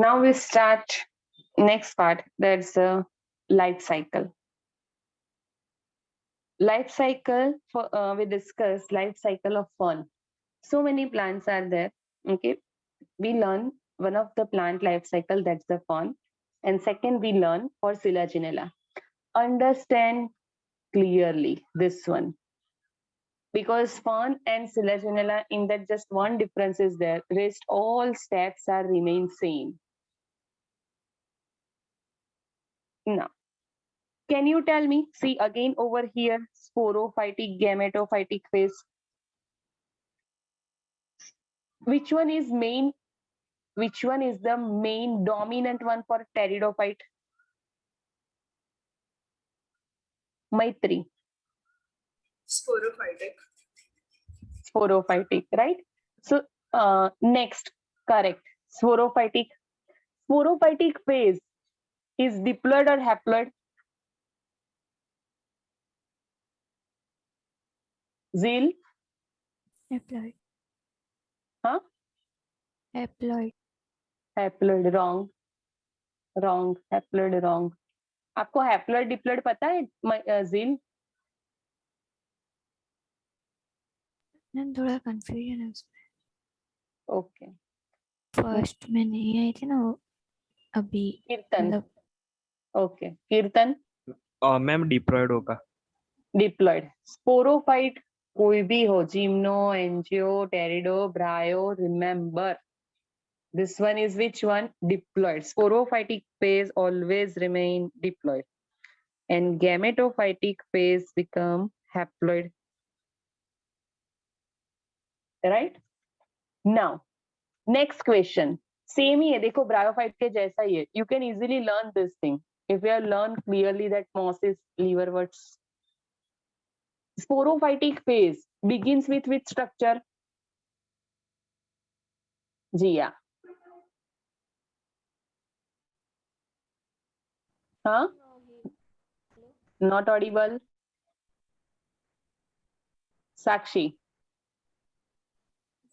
Now we start next part, that's the life cycle. Life cycle for we discuss life cycle of fern. So many plants are there. Okay, we learn one of the plant life cycle, that's the fern, and second we learn for Silaginella. Understand clearly this one, because fern and Silaginella, in that just one difference is there. Rest all steps are remain same. Now, can you tell me? See again over here, sporophytic, gametophytic phase. Which one is main? Which one is the main dominant one for pteridophyte? Maitri. Sporophytic. Sporophytic, right? So next, correct. Sporophytic. Sporophytic phase is diploid or haploid? Zeal? Haploid. Huh? Haploid. Haploid, wrong. Wrong. Haploid, wrong. आपको haploid diploid पता है जील? थोड़ा confusion है उसमें. Okay. First में नहीं आई थी ना वो अभी. कीर्तन. मतलब ओके. कीर्तन. मैम डिप्लॉयड होगा. डिप्लॉइड. स्पोरोफाइट कोई भी हो, gymno, angio, pterido, bryo, remember this one is which one? Diploid. Sporophytic phase always remain diploid, and gametophytic phase become haploid. Right? Now, next question. Same ही है, देखो bryophyte के जैसा ही है. You can easily learn this thing if you have learned clearly that moss is liverworts. Sporophytic phase begins with which structure? Jia. Huh? Not audible. Sakshi.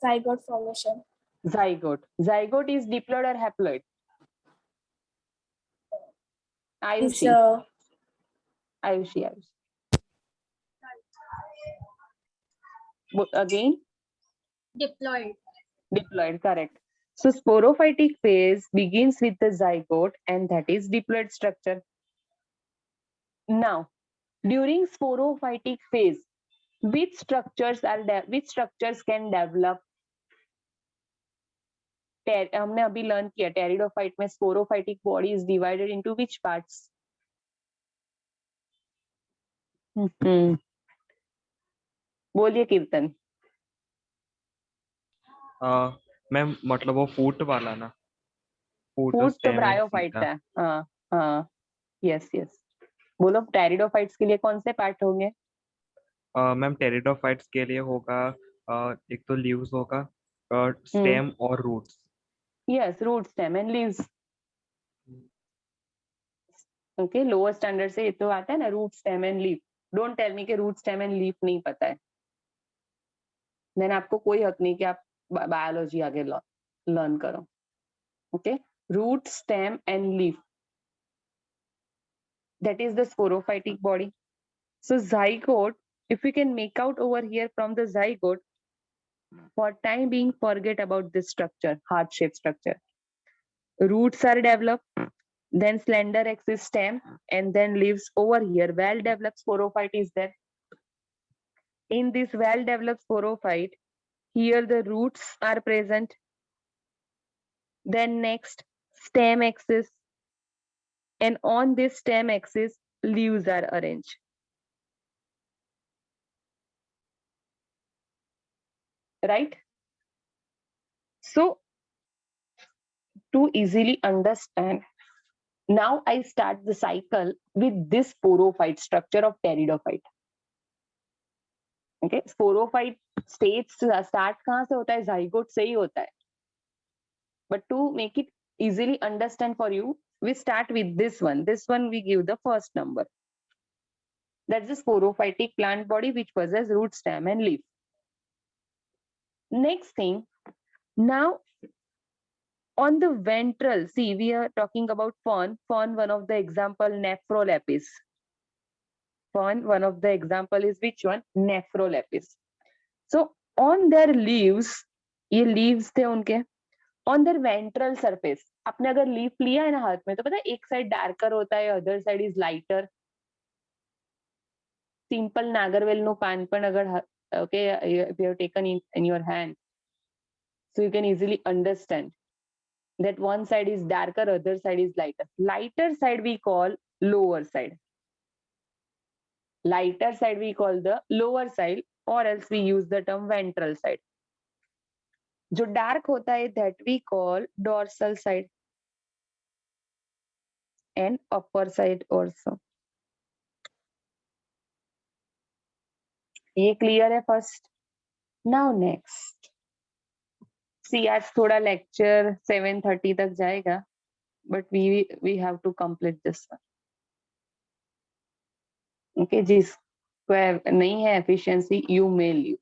Zygote formation. Zygote. Zygote is diploid or haploid? It's Ayushi. Ayushi. Again? diploid. Diploid, correct. So sporophytic phase begins with the zygote, and that is diploid structure. Now, during sporophytic phase, which structures can develop? हमने अभी learn किया pteridophyte में sporophytic body is divided into which parts? बोलिए कीर्तन. Ma'am मतलब वो फूट वाला ना. फूट तो ब्रायोफाइट है. हाँ हाँ, यस यस. बोलो टेरिडोफाइट्स के लिए कौन से पार्ट होंगे? मैम टेरिडोफाइट्स के लिए होगा एक तो लीव्स होगा, स्टेम और roots. Yes, root, stem and leaves. Okay, lower standard से ये तो आता है ना, root, stem and leaf. Don't tell me कि रूट, स्टेम एंड लीफ नहीं पता है. देन आपको कोई हक नहीं कि आप बायोलॉजी आगे लर्न करो. Okay, root, stem and leaf, that is the sporophytic body. So zygote, if we can make out over here from the zygote, for time being forget about this structure, heart shaped structure. Roots are developed, then slender axis stem, and then leaves. Over here well developed sporophyte is there. In this well developed sporophyte, here the roots are present. Then next, stem axis, and on this stem axis leaves are arranged. Right? So to easily understand, now I start the cycle with this sporophyte structure of pteridophyte. Okay, sporophyte states start कहाँ से होता है? zygote से ही होता है. But to make it easily understand for you, we start with this one. This one we give the first number. That's the sporophytic plant body which possesses root, stem, and leaf. Next thing, now On the ventral, see, we are talking about fern. Fern, one of the example, Nephrolepis. Fern, one of the example is which one? Nephrolepis. So on their leaves, ये leaves थे उनके, on their ventral surface, आपने अगर leaf लिया है ना हाथ में, तो पता है एक side darker होता है, other side is lighter. Simple नागरवेल નું પાન પણ अगर okay, if you have taken in your hand, so you can easily understand that one side is darker, other side is lighter. Lighter side we call lower side. Lighter side we call the lower side, or else we use the term ventral side. जो dark होता है that we call dorsal side and upper side also. ये clear है first. Now next, see आज थोड़ा lecture 7:30 तक जाएगा, but we have to complete this one. Okay, जिसको नहीं है efficiency, you may leave.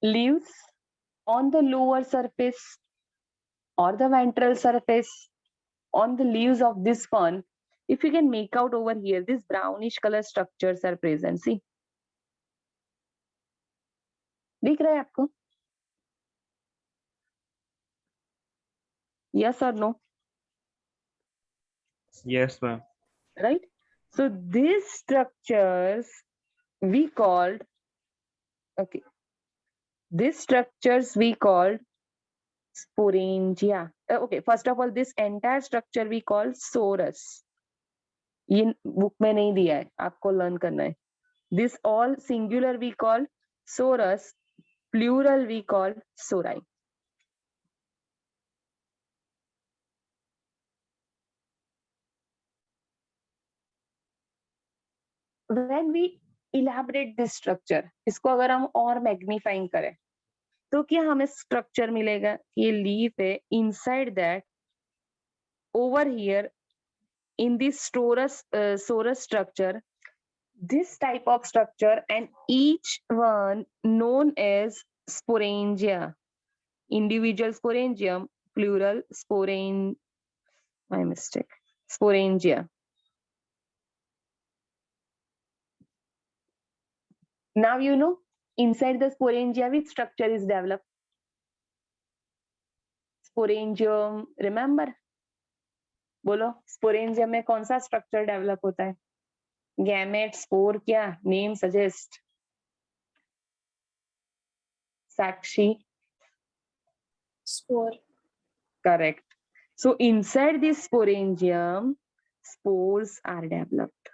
Leaves on the lower surface or the ventral surface, on the leaves of this fern, if you can make out over here, this brownish color structures are present. See, दिख रहा है आपको? Yes or no? Yes, ma'am. Right? So these structures we called, okay, these structures we called sporangia. Okay, first of all, this entire structure we call sorus. ये book में नहीं दिया है, आपको लर्न करना है. This all singular we call sorus, plural we call sori. When we elaborate this structure, इसको अगर हम और मैग्नीफाइंग करें, तो क्या हमें स्ट्रक्चर मिलेगा? ये लीफ है, inside that over here in this sorus structure, this type of structure, and each one known as sporangia. Individual sporangium, plural my mistake, sporangia. Now you know inside the sporangia which structure is developed. Sporangium, remember? बोलो, sporangium में कौन सा structure develop होता है? Gamete, spore, क्या name suggest? Sakshi? Spore. Correct. So inside this sporangium, spores are developed.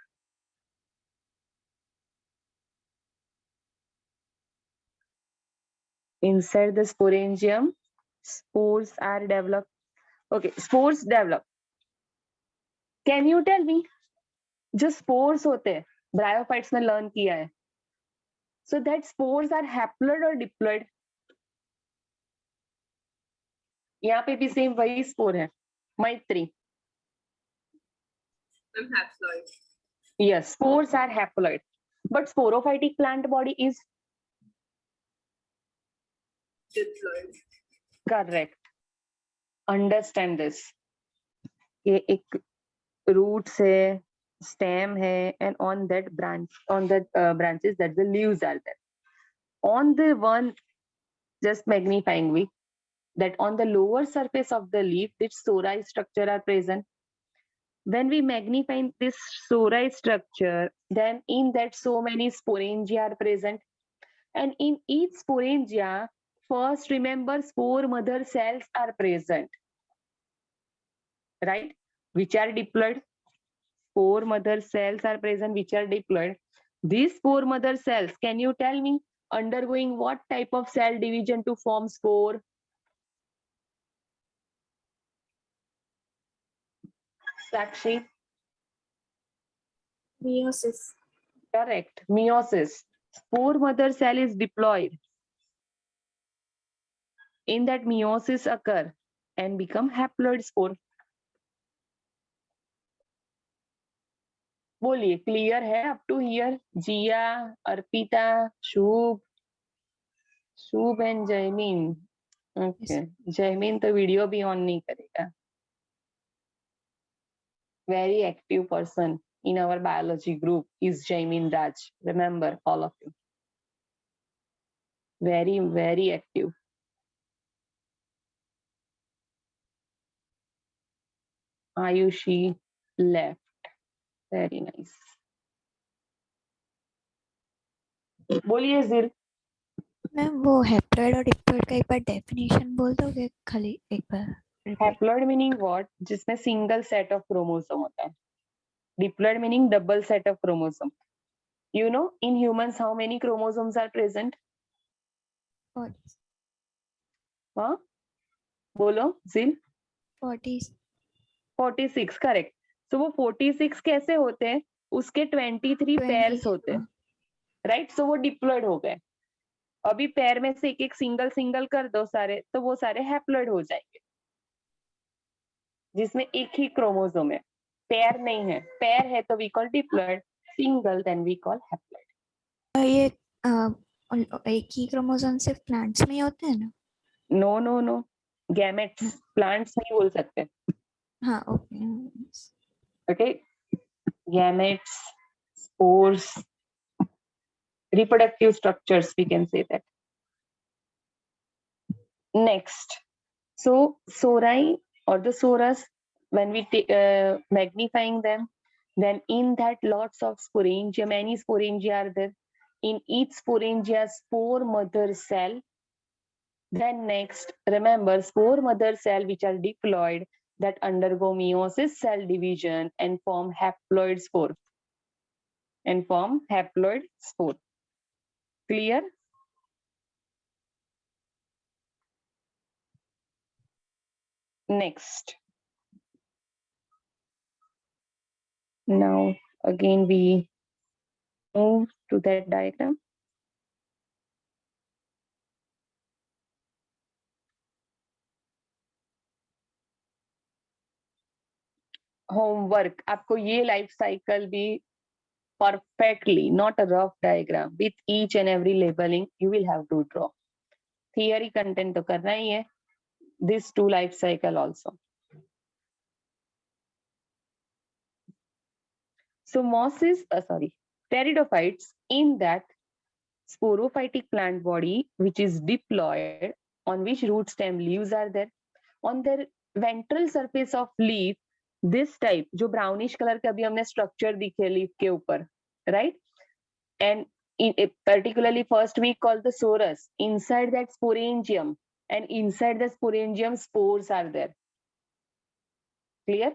Inside the sporangium, spores are developed. Okay, spores develop. Can you tell me, जो spores होते हैं, bryophytes में learn किया है, so that spores are haploid or diploid? यहाँ पे भी same वही स्पोर है, मैत्री. Haploid. Yes, spores are haploid, but sporophytic plant body is Diploid. correct. Understand this. ये एक roots है, stem है, and on that branch, on that branches, that the leaves are there. On the one, just magnifying we, that on the lower surface of the leaf, this sori structure are present. When we magnify this sori structure, then in that so many sporangia are present, and in each sporangia, first remember spore mother cells are present, right? Which are diploid. Spore mother cells are present, which are diploid. These spore mother cells, can you tell me, undergoing what type of cell division to form spore? Sakshi? Meiosis. Correct. Meiosis. Spore mother cell is diploid. In that, meiosis occur and become haploid spore. बोलिए, clear है up to here? Jiya, Arpita, Shubh? Shubh and Jaymeen. Okay, Jaymeen तो video भी on नहीं करेगा. Very active person in our biology group is Jaimin Raj. Remember, all of you. Very, very active. Ayushi left. Very nice. बोलिए जिल. Ma'am वो haploid और diploid का एक बार डेफिनेशन बोल दोगे खाली एक बार रिपीट. Haploid meaning what? जिसमें single set of chromosome होता है. Diploid meaning double set of chromosome. You know, in humans, how many chromosomes are present? हाँ, बोलो जिल. 40. 46, करेक्ट. तो वो 46 कैसे होते हैं? उसके 23 पेयर्स होते हैं, राइट. सो वो डिप्लॉइड हो गए. अभी पेयर में से एक एक सिंगल सिंगल कर दो सारे, तो वो सारे हैप्लॉइड हो जाएंगे, जिसमें एक ही क्रोमोसोम है. पेयर नहीं है. पेयर है तो we call diploid. Single then we call haploid. ये एक ही क्रोमोसोम सिर्फ प्लांट्स में ही होते हैं ना? No no no, gametes. Plants नहीं बोल सकते. हाँ, okay. Okay, gametes, spores, reproductive structures, we can say that. Next, so sori or the sorus, when we magnifying them, then in that lots of sporangia, many sporangia are there. In each sporangia, spore mother cell. Then next, remember, spore mother cell which are diploid, that undergo meiosis, cell division, and form haploid spore. Clear? Next. Now, again, we move to that diagram. Homework. आपको ये life cycle भी perfectly, not a rough diagram, with each and every labeling you will have to draw. Theory content तो करना ही है. This two life cycle also. So mosses, pteridophytes in that sporophytic plant body which is diploid, on which root stem leaves are there. On their ventral surface of leaf, this type जो brownish color का भी हमने structure दिखे leaf के ऊपर, right? And in particularly first we call the sorus. Inside that sporangium, and inside the sporangium spores are there. Clear?